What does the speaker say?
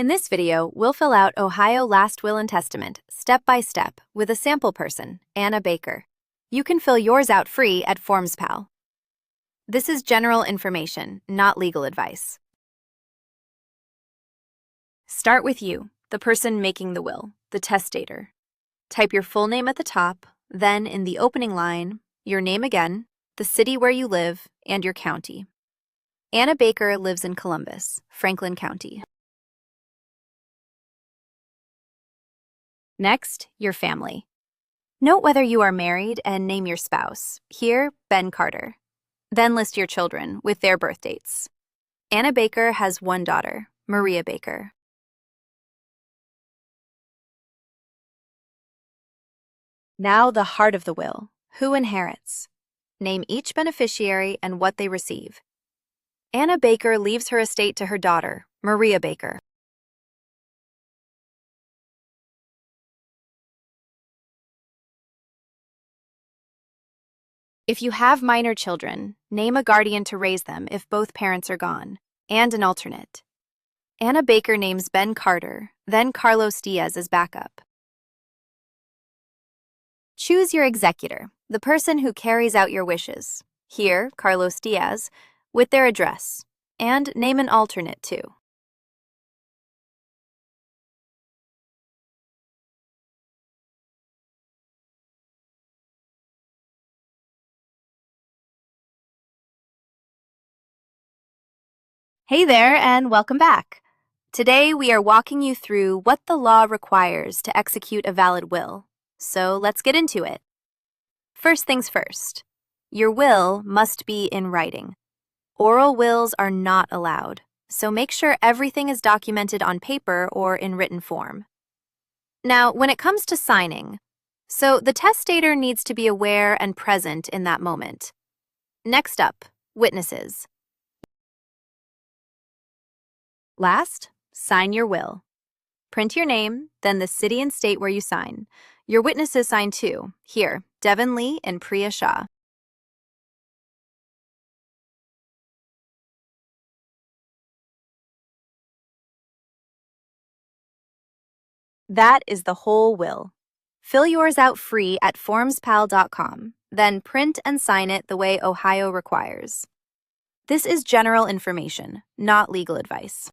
In this video, we'll fill out Ohio Last Will and Testament step by step with a sample person, Anna Baker. You can fill yours out free at FormsPal. This is general information, not legal advice. Start with you, the person making the will, the testator. Type your full name at the top, then in the opening line, your name again, the city where you live, and your county. Anna Baker lives in Columbus, Franklin County. Next, your family. Note whether you are married and name your spouse. Here, Ben Carter. Then list your children with their birth dates. Anna Baker has one daughter, Maria Baker. Now the heart of the will. Who inherits? Name each beneficiary and what they receive. Anna Baker leaves her estate to her daughter, Maria Baker. If you have minor children, name a guardian to raise them if both parents are gone, and an alternate. Anna Baker names Ben Carter, then Carlos Diaz as backup. Choose your executor, the person who carries out your wishes. Here, Carlos Diaz, with their address, and name an alternate too. Hey there, and welcome back. Today we are walking you through what the law requires to execute a valid will. So let's get into it. First things first, your will must be in writing. Oral wills are not allowed, so make sure everything is documented on paper or in written form. Now, when it comes to signing, so the testator needs to be aware and present in that moment. Next up, witnesses. Last, sign your will. Print your name, then the city and state where you sign. Your witnesses sign too. Here, Devin Lee and Priya Shah. That is the whole will. Fill yours out free at FormsPal.com, then print and sign it the way Ohio requires. This is general information, not legal advice.